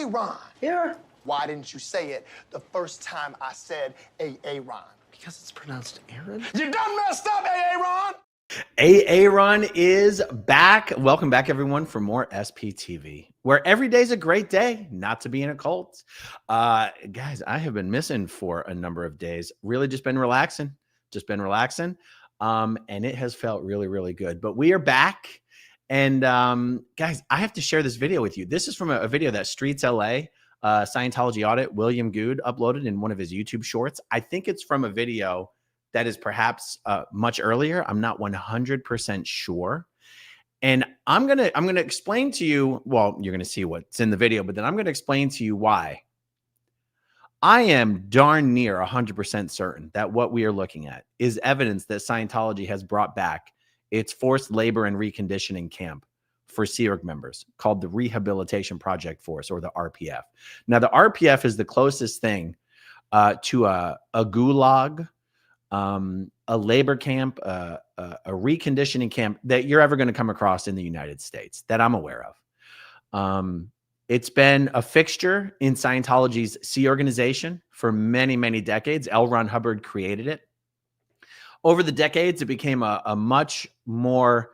Aaron. Yeah. Why didn't you say it the first time I said Aaron? Because it's pronounced Aaron. You done messed up, Aaron. Aaron is back. Welcome back, everyone, for more SPTV, where every day's a great day not to be in a cult. Guys, I have been missing for a number of days. Really just been relaxing. And it has felt really, really good. But we are back. And guys, I have to share this video with you. This is from a video that Streets LA, Scientology audit, William Good uploaded in one of his YouTube shorts. I think it's from a video that is perhaps much earlier. I'm not 100% sure. And I'm gonna explain to you, well, you're gonna see what's in the video, but then I'm gonna explain to you why. I am darn near 100% certain that what we are looking at is evidence that Scientology has brought back its forced labor and reconditioning camp for Sea Org members called the Rehabilitation Project Force, or the RPF. Now, the RPF is the closest thing to a GULAG, a labor camp, a reconditioning camp that you're ever going to come across in the United States that I'm aware of. It's been a fixture in Scientology's Sea organization for many, many decades. L. Ron Hubbard created it. Over the decades, it became a much more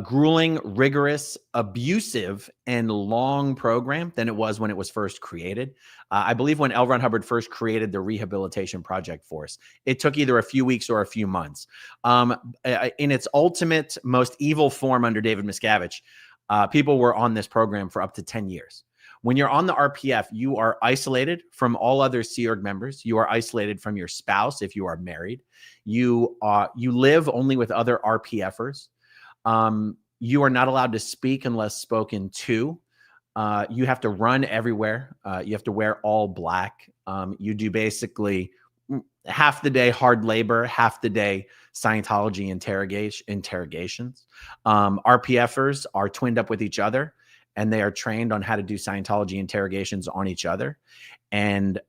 grueling, rigorous, abusive, and long program than it was when it was first created. I believe when L. Ron Hubbard first created the Rehabilitation Project Force, it took either a few weeks or a few months. In its ultimate, most evil form under David Miscavige, people were on this program for up to 10 years. When you're on the RPF, you are isolated from all other Sea Org members. You are isolated from your spouse if you are married. You live only with other RPFers. You are not allowed to speak unless spoken to. You have to run everywhere. You have to wear all black. You do basically half the day hard labor, half the day Scientology interrogations. RPFers are twinned up with each other, and they are trained on how to do Scientology interrogations on each other. And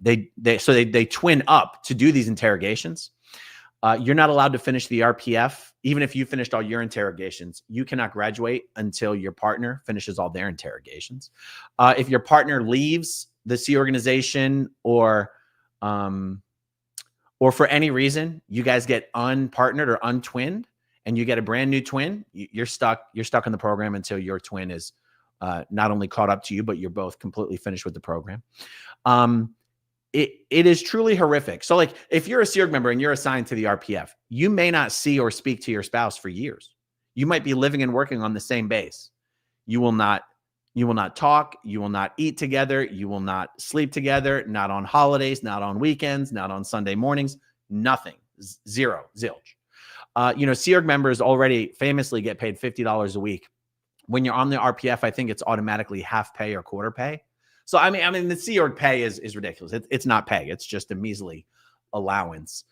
they twin up to do these interrogations. You're not allowed to finish the RPF. Even if you finished all your interrogations, you cannot graduate until your partner finishes all their interrogations. If your partner leaves the Sea organization or for any reason, you guys get unpartnered or untwinned and you get a brand new twin, you're stuck in the program until your twin is not only caught up to you, but you're both completely finished with the program. It is truly horrific. So like if you're a Sea Org member and you're assigned to the RPF, you may not see or speak to your spouse for years. You might be living and working on the same base. You will not talk. You will not eat together. You will not sleep together, not on holidays, not on weekends, not on Sunday mornings, nothing, zero, zilch. Sea Org members already famously get paid $50 a week. When you're on the RPF, I think it's automatically half pay or quarter pay. So, I mean, the Sea Org pay is ridiculous. It's not pay. It's just a measly allowance.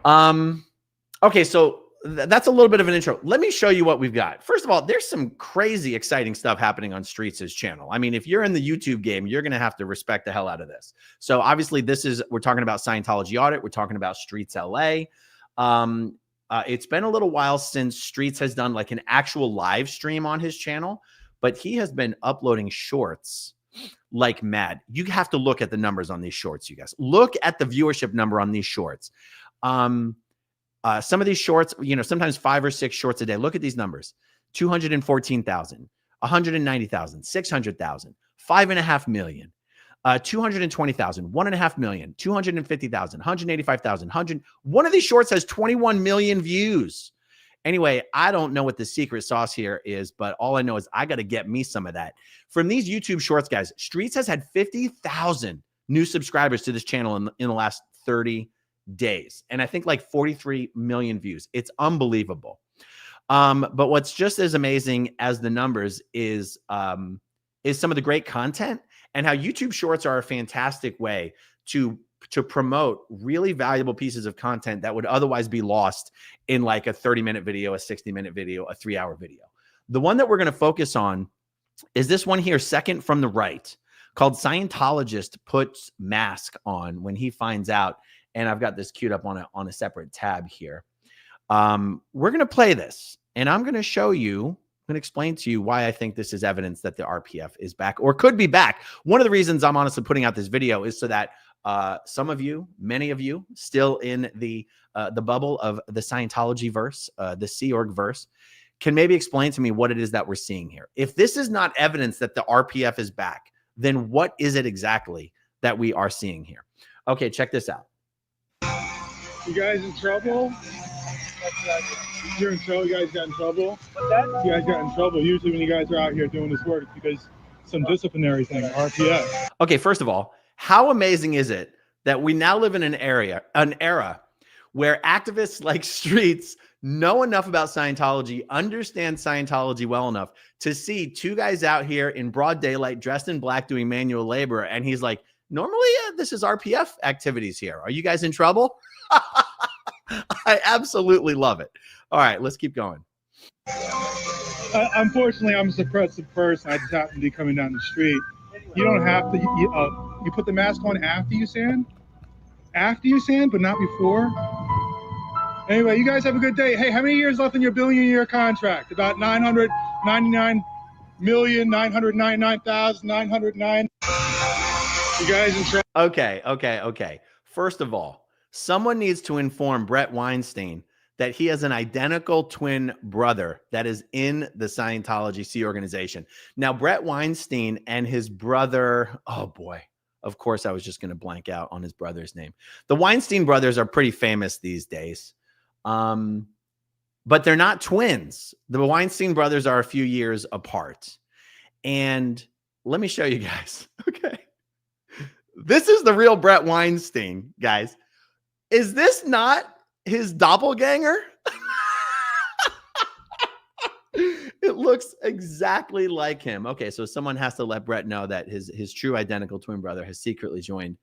Okay, so that's a little bit of an intro. Let me show you what we've got. First of all, there's some crazy, exciting stuff happening on Streets' channel. I mean, if you're in the YouTube game, you're going to have to respect the hell out of this. So, obviously, we're talking about Scientology audit. We're talking about Streets LA. It's been a little while since Streets has done like an actual live stream on his channel, but he has been uploading shorts like mad. You have to look at the numbers on these shorts, you guys. Look at the viewership number on these shorts. Some of these shorts, sometimes 5 or 6 shorts a day. Look at these numbers: 214,000, 190,000, 600,000, 5.5 million, 220,000, 1.5 million, 250,000, 185,000, one of these shorts has 21 million views. Anyway, I don't know what the secret sauce here is, but all I know is I got to get me some of that. From these YouTube shorts, guys, Streets has had 50,000 new subscribers to this channel in the last 30 days. And I think like 43 million views. It's unbelievable. But what's just as amazing as the numbers is some of the great content and how YouTube shorts are a fantastic way to promote really valuable pieces of content that would otherwise be lost in like a 30-minute video, a 60-minute video, a 3-hour video. The one that we're going to focus on is this one here, second from the right, called Scientologist Puts Mask On When He Finds Out. And I've got this queued up on a separate tab here. We're going to play this, and I'm going to show you. going to explain to you why I think this is evidence that the RPF is back or could be back. One of the reasons I'm honestly putting out this video is so that some of you, many of you, still in the bubble of the Scientology verse, the Sea Org verse, can maybe explain to me what it is that we're seeing here. If this is not evidence that the RPF is back, then what is it exactly that we are seeing here? Okay, check this out. You guys in trouble? You're in trouble? You guys got in trouble? You guys got in trouble. Usually when you guys are out here doing this work, it's because some disciplinary thing, RPF. Okay, first of all, how amazing is it that we now live in an era where activists like Streets know enough about Scientology, understand Scientology well enough to see two guys out here in broad daylight dressed in black doing manual labor. And he's like, normally, this is RPF activities here. Are you guys in trouble? I absolutely love it. All right, let's keep going. Unfortunately, I'm a suppressive person. I just happen to be coming down the street. You don't have to, you put the mask on after you sand? After you sand, but not before? Anyway, you guys have a good day. Hey, how many years left in your billion-year contract? About 999,999,909. You guys in trouble? Okay. First of all, someone needs to inform Brett Weinstein that he has an identical twin brother that is in the Scientology Sea organization. Now, Brett Weinstein and his brother, oh boy, of course I was just going to blank out on his brother's name. The Weinstein brothers are pretty famous these days, but they're not twins. The Weinstein brothers are a few years apart. And let me show you guys. Okay. This is the real Brett Weinstein, guys. Is this not his doppelganger? It looks exactly like him. Okay, so someone has to let Brett know that his true identical twin brother has secretly joined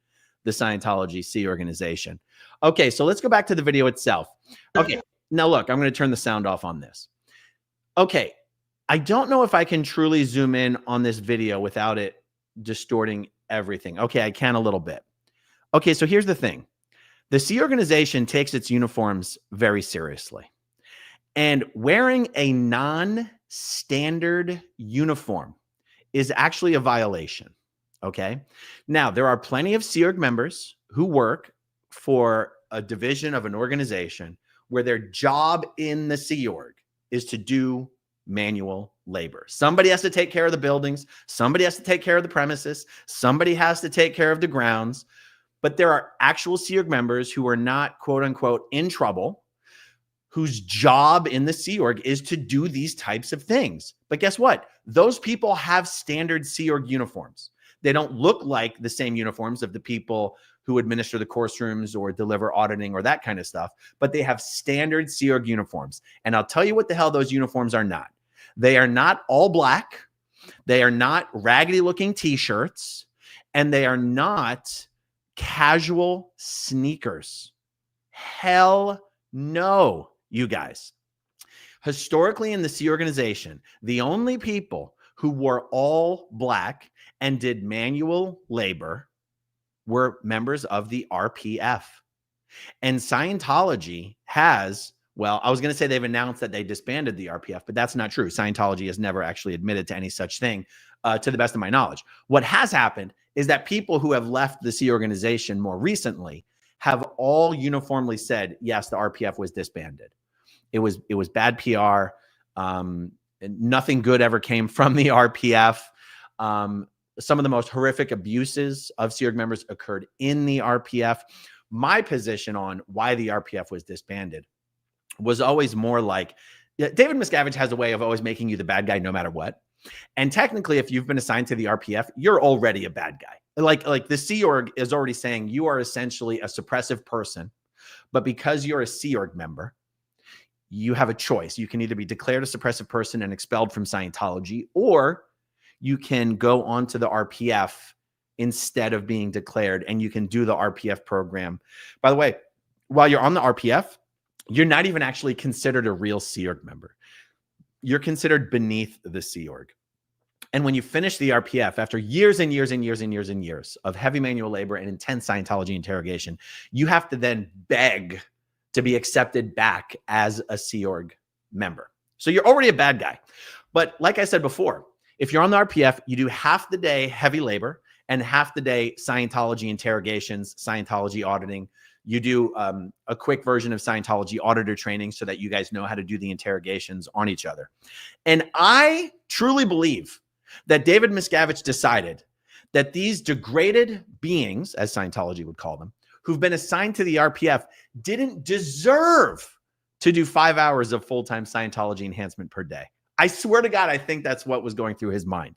the Scientology Sea organization. Okay, so let's go back to the video itself. Okay, now look, I'm going to turn the sound off on this. Okay, I don't know if I can truly zoom in on this video without it distorting everything. Okay, I can a little bit. Okay, so here's the thing. The Sea organization takes its uniforms very seriously. And wearing a non-standard uniform is actually a violation, okay? Now, there are plenty of Sea Org members who work for a division of an organization where their job in the Sea Org is to do manual labor. Somebody has to take care of the buildings. Somebody has to take care of the premises. Somebody has to take care of the grounds. But there are actual Sea Org members who are not, quote unquote, in trouble, whose job in the Sea Org is to do these types of things. But guess what? Those people have standard Sea Org uniforms. They don't look like the same uniforms of the people who administer the course rooms or deliver auditing or that kind of stuff, but they have standard Sea Org uniforms. And I'll tell you what the hell those uniforms are not. They are not all black. They are not raggedy looking t-shirts, and they are not casual sneakers. Hell no, you guys. Historically in the Sea organization, the only people who wore all black and did manual labor were members of the RPF. And Scientology has, well, I was going to say they've announced that they disbanded the RPF, but that's not true. Scientology has never actually admitted to any such thing, to the best of my knowledge. What has happened is that people who have left the Sea organization more recently have all uniformly said, yes, the RPF was disbanded. It was bad PR. Nothing good ever came from the RPF. Some of the most horrific abuses of Sea Org members occurred in the RPF. My position on why the RPF was disbanded was always more like, David Miscavige has a way of always making you the bad guy no matter what. And technically, if you've been assigned to the RPF, you're already a bad guy. Like the Sea Org is already saying you are essentially a suppressive person, but because you're a Sea Org member, you have a choice. You can either be declared a suppressive person and expelled from Scientology, or you can go on to the RPF instead of being declared, and you can do the RPF program. By the way, while you're on the RPF, you're not even actually considered a real Sea Org member. You're considered beneath the Sea Org. And when you finish the RPF, after years and years and years and years and years of heavy manual labor and intense Scientology interrogation, you have to then beg to be accepted back as a Sea Org member. So you're already a bad guy. But like I said before, if you're on the RPF, you do half the day heavy labor and half the day Scientology interrogations, Scientology auditing. You do a quick version of Scientology auditor training so that you guys know how to do the interrogations on each other. And I truly believe that David Miscavige decided that these degraded beings, as Scientology would call them, who've been assigned to the RPF, didn't deserve to do 5 hours of full-time Scientology enhancement per day. I swear to God, I think that's what was going through his mind.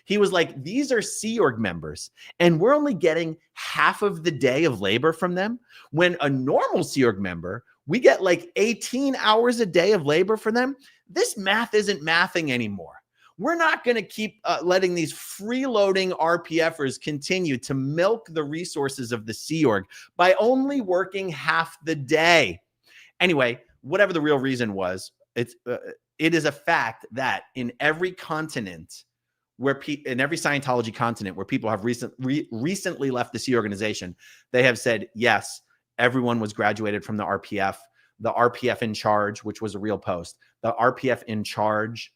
He was like, these are Sea Org members, and we're only getting half of the day of labor from them. When a normal Sea Org member, we get like 18 hours a day of labor for them. This math isn't mathing anymore. We're not going to keep letting these freeloading RPFers continue to milk the resources of the Sea Org by only working half the day. Anyway, whatever the real reason was, it is a fact that in every continent in every Scientology continent where people have recently left the Sea organization, they have said, yes, everyone was graduated from the RPF. The RPF in charge, which was a real post. The RPF in charge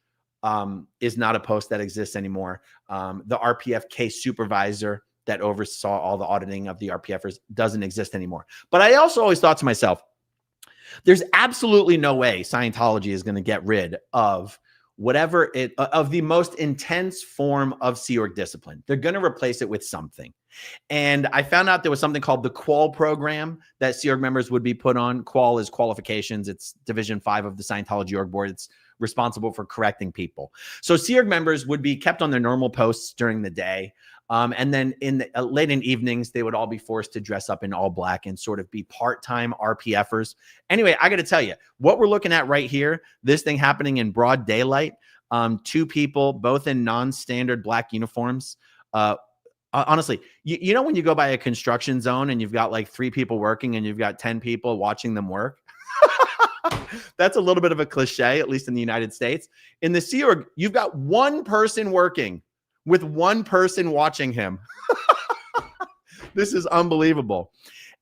is not a post that exists anymore. The RPF case supervisor that oversaw all the auditing of the RPFers doesn't exist anymore. But I also always thought to myself, there's absolutely no way Scientology is going to get rid of of the most intense form of Sea Org discipline. They're going to replace it with something. And I found out there was something called the Qual program that Sea Org members would be put on. Qual is qualifications. It's Division 5 of the Scientology Org Board. It's responsible for correcting people. So Sea Org members would be kept on their normal posts during the day. And then late in evenings, they would all be forced to dress up in all black and sort of be part-time RPFers. Anyway, I got to tell you, what we're looking at right here, this thing happening in broad daylight, 2 people, both in non-standard black uniforms. Honestly, you know when you go by a construction zone and you've got like 3 people working and you've got 10 people watching them work? That's a little bit of a cliche, at least in the United States. In the Sea Org, you've got 1 person working with 1 person watching him. This is unbelievable.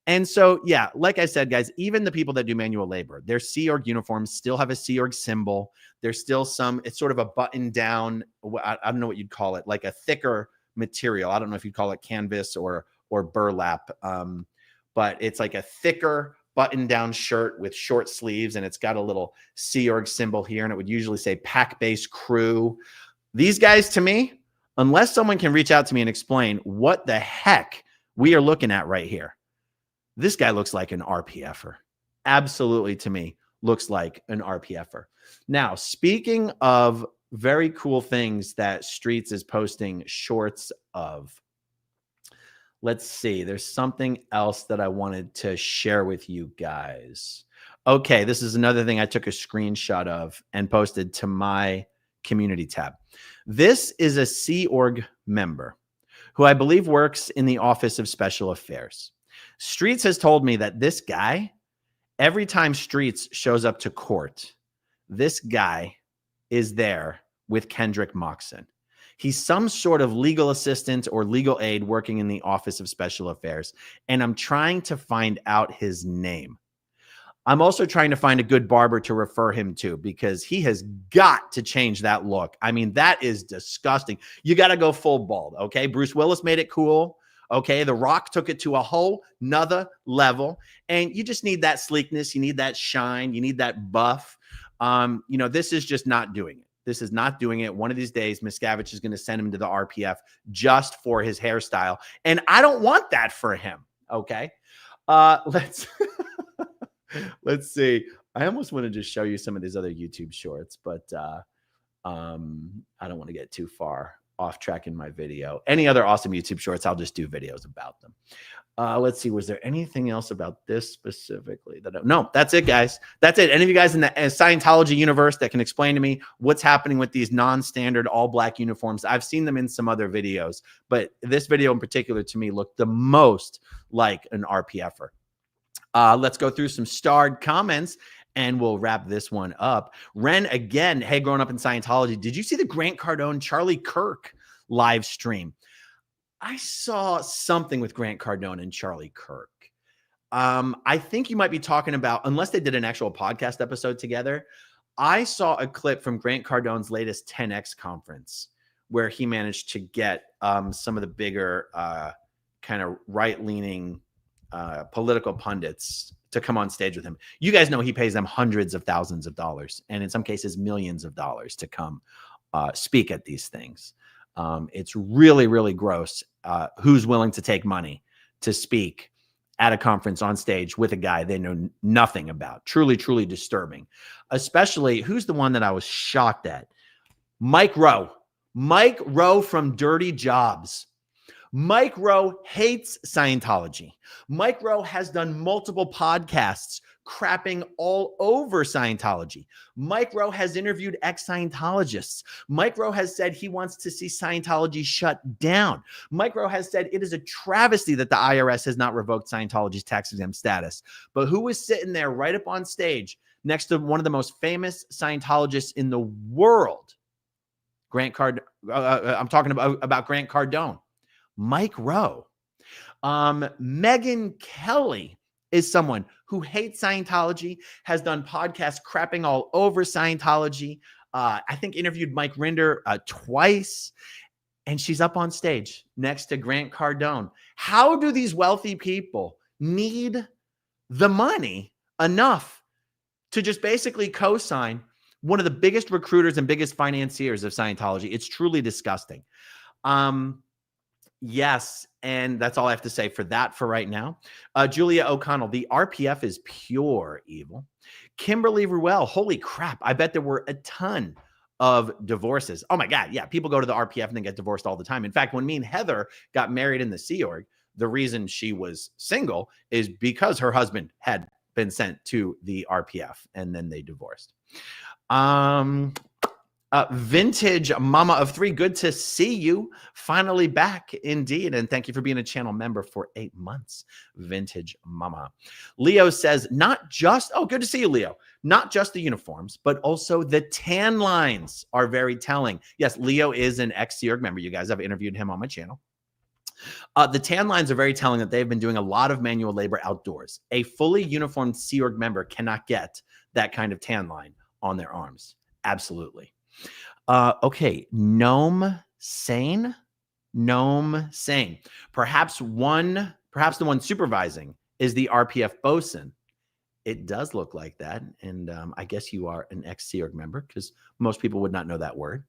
And so, yeah, like I said, guys, even the people that do manual labor, their Sea Org uniforms still have a Sea Org symbol. There's still it's sort of a button down, I don't know what you'd call it, like a thicker material. I don't know if you'd call it canvas or burlap, but it's like a thicker button down shirt with short sleeves, and it's got a little Sea Org symbol here, and it would usually say pack-based crew. These guys, to me, unless someone can reach out to me and explain what the heck we are looking at right here, this guy looks like an RPFer. Absolutely, to me, looks like an RPFer. Now, speaking of very cool things that Streets is posting shorts of, let's see. There's something else that I wanted to share with you guys. Okay, this is another thing I took a screenshot of and posted to my community tab. This is a Sea Org member who I believe works in the Office of Special Affairs. Streets has told me that this guy, every time Streets shows up to court, this guy is there with Kendrick Moxon. He's some sort of legal assistant or legal aid working in the Office of Special Affairs, and I'm trying to find out his name. I'm also trying to find a good barber to refer him to because he has got to change that look. I mean, that is disgusting. You got to go full bald, okay? Bruce Willis made it cool, okay? The Rock took it to a whole nother level, and you just need that sleekness. You need that shine. You need that buff. This is just not doing it. This is not doing it. One of these days, Miscavige is going to send him to the RPF just for his hairstyle, and I don't want that for him, okay? Let's see. I almost want to just show you some of these other YouTube shorts, but I don't want to get too far off track in my video. Any other awesome YouTube shorts, I'll just do videos about them. Let's see. Was there anything else about this specifically? No, that's it, guys. That's it. Any of you guys in the Scientology universe that can explain to me what's happening with these non-standard all-black uniforms? I've seen them in some other videos, but this video in particular to me looked the most like an RPFer. Let's go through some starred comments and we'll wrap this one up. Ren again, hey, growing up in Scientology, did you see the Grant Cardone, Charlie Kirk live stream? I saw something with Grant Cardone and Charlie Kirk. I think you might be talking about, unless they did an actual podcast episode together, I saw a clip from Grant Cardone's latest 10X conference where he managed to get some of the bigger kind of right-leaning political pundits to come on stage with him. You guys know he pays them hundreds of thousands of dollars, and in some cases millions of dollars to come speak at these things. It's really, really gross who's willing to take money to speak at a conference on stage with a guy they know nothing about. Truly, truly disturbing. Especially, who's the one that I was shocked at? Mike Rowe. Mike Rowe from Dirty Jobs. Mike Rowe hates Scientology. Mike Rowe has done multiple podcasts crapping all over Scientology. Mike Rowe has interviewed ex-Scientologists. Mike Rowe has said he wants to see Scientology shut down. Mike Rowe has said it is a travesty that the IRS has not revoked Scientology's tax-exempt status. But who was sitting there right up on stage next to one of the most famous Scientologists in the world? I'm talking about Grant Cardone. Mike Rowe. Megyn Kelly is someone who hates Scientology, has done podcasts crapping all over Scientology. I think interviewed Mike Rinder twice, and she's up on stage next to Grant Cardone. How do these wealthy people need the money enough to just basically co-sign one of the biggest recruiters and biggest financiers of Scientology? It's truly disgusting. Yes, and that's all I have to say for that for right now. Julia O'Connell, the RPF is pure evil. Kimberly Ruel, holy crap. I bet there were a ton of divorces. Oh my God, yeah, people go to the RPF and then get divorced all the time. In fact, when me and Heather got married in the Sea Org, the reason she was single is because her husband had been sent to the RPF and then they divorced. Vintage Mama of 3, good to see you. Finally back indeed. And thank you for being a channel member for 8 months. Vintage Mama. Leo says, not just, oh, good to see you, Leo. Not just the uniforms, but also the tan lines are very telling. Yes, Leo is an ex-Sea Org member. You guys have interviewed him on my channel. The tan lines are very telling that they've been doing a lot of manual labor outdoors. A fully uniformed Sea Org member cannot get that kind of tan line on their arms. Absolutely. Okay, Gnome Sane. Perhaps the one supervising is the RPF bosun. It does look like that, and I guess you are an ex-Sea Org member because most people would not know that word,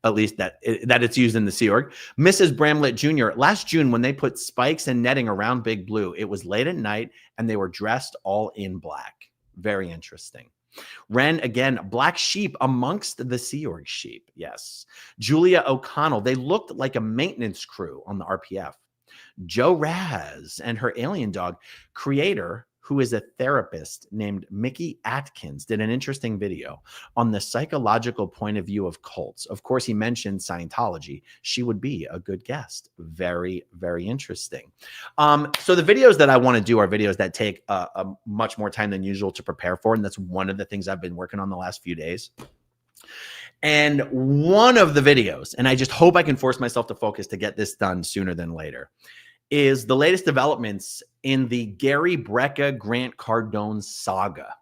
at least that it's used in the Sea Org. Mrs. Bramlett Jr. Last June, when they put spikes and netting around Big Blue, it was late at night, and they were dressed all in black. Very interesting. Ren, again, black sheep amongst the Sea Org sheep. Yes. Julia O'Connell, they looked like a maintenance crew on the RPF. Joe Raz and her alien dog creator, who is a therapist named Mickey Atkins, did an interesting video on the psychological point of view of cults. Of course, he mentioned Scientology. She would be a good guest. Very, very interesting. So the videos that I want to do are videos that take a much more time than usual to prepare for, and that's one of the things I've been working on the last few days. And one of the videos, and I just hope I can force myself to focus to get this done sooner than later, is the latest developments in the Gary BRECKA Grant Cardone saga.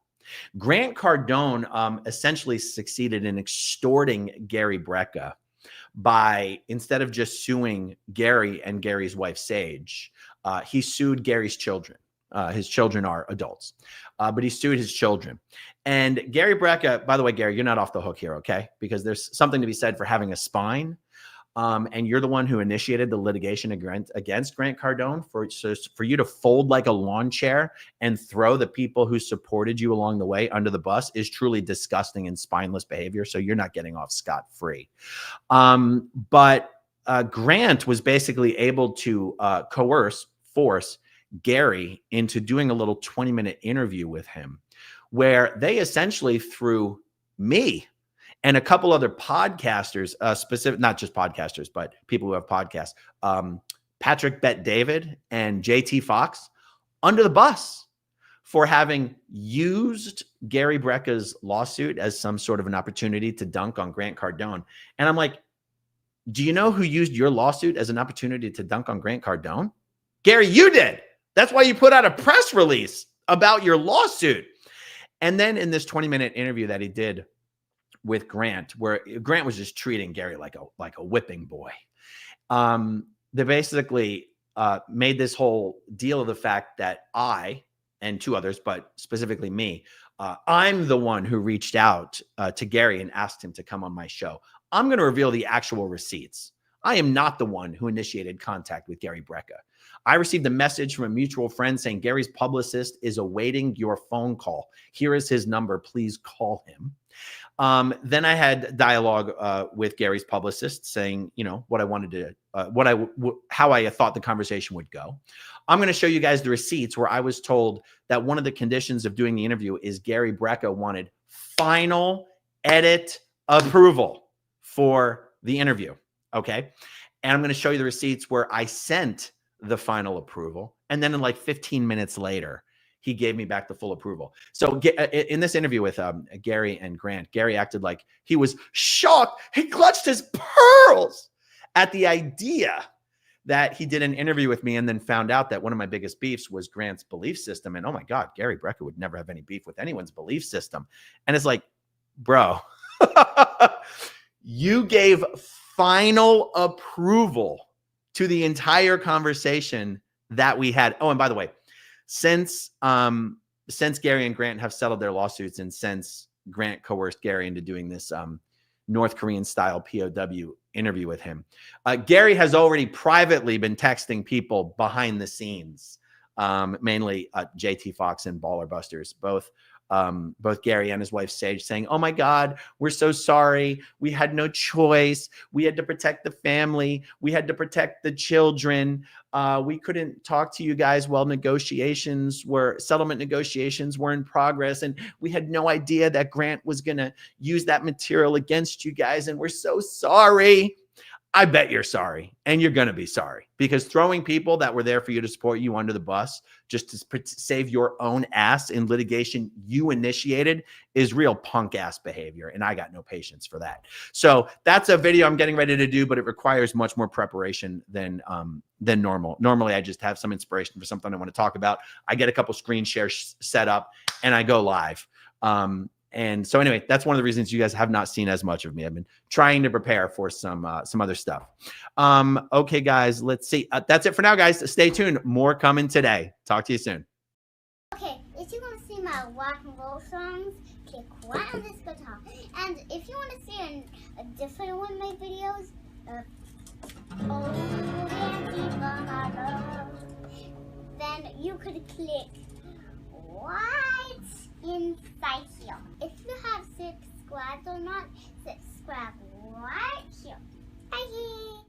Grant Cardone essentially succeeded in extorting Gary BRECKA by, instead of just suing Gary and Gary's wife Sage, he sued Gary's children. His children are adults, but he sued his children. And Gary BRECKA, by the way, Gary, you're not off the hook here, okay? Because there's something to be said for having a spine. And you're the one who initiated the litigation against Grant Cardone for you to fold like a lawn chair and throw the people who supported you along the way under the bus is truly disgusting and spineless behavior. So you're not getting off scot-free. But Grant was basically able to force Gary into doing a little 20-minute interview with him where they essentially threw me and a couple other podcasters, not just podcasters, but people who have podcasts, Patrick Bet David and JT Fox, under the bus for having used Gary BRECKA's lawsuit as some sort of an opportunity to dunk on Grant Cardone. And I'm like, do you know who used your lawsuit as an opportunity to dunk on Grant Cardone? Gary, you did. That's why you put out a press release about your lawsuit. And then in this 20-minute interview that he did with Grant, where Grant was just treating Gary like a whipping boy. They basically made this whole deal of the fact that I and two others, but specifically me, I'm the one who reached out to Gary and asked him to come on my show. I'm going to reveal the actual receipts. I am not the one who initiated contact with Gary BRECKA. I received a message from a mutual friend saying Gary's publicist is awaiting your phone call. Here is his number. Please call him. Then I had dialogue with Gary's publicist saying, you know, what I wanted to, how I thought the conversation would go. I'm going to show you guys the receipts where I was told that one of the conditions of doing the interview is Gary BRECKA wanted final edit approval for the interview. Okay. And I'm going to show you the receipts where I sent the final approval. And then in like 15 minutes later, he gave me back the full approval. So in this interview with Gary and Grant, Gary acted like he was shocked. He clutched his pearls at the idea that he did an interview with me and then found out that one of my biggest beefs was Grant's belief system. And oh my God, Gary BRECKA would never have any beef with anyone's belief system. And it's like, bro, you gave final approval to the entire conversation that we had. Oh, and by the way, since Gary and Grant have settled their lawsuits and since Grant coerced Gary into doing this North Korean style POW interview with him, Gary has already privately been texting people behind the scenes, mainly JT Fox and Baller Busters, both Gary and his wife Sage, saying, oh my God, we're so sorry. We had no choice. We had to protect the family. We had to protect the children. We couldn't talk to you guys while settlement negotiations were in progress. And we had no idea that Grant was going to use that material against you guys. And we're so sorry. I bet you're sorry, and you're going to be sorry, because throwing people that were there for you to support you under the bus just to save your own ass in litigation you initiated is real punk ass behavior. And I got no patience for that. So that's a video I'm getting ready to do, but it requires much more preparation than normal. Normally I just have some inspiration for something I want to talk about. I get a couple screen shares set up and I go live. And so anyway, that's one of the reasons you guys have not seen as much of me. I've been trying to prepare for some other stuff. Okay, guys, let's see. That's it for now, guys. Stay tuned. More coming today. Talk to you soon. Okay, if you want to see my rock and roll songs, click right on this guitar. And if you want to see a different one of my videos, then you could click right inside here. If you have subscribed or not, subscribe right here. Bye.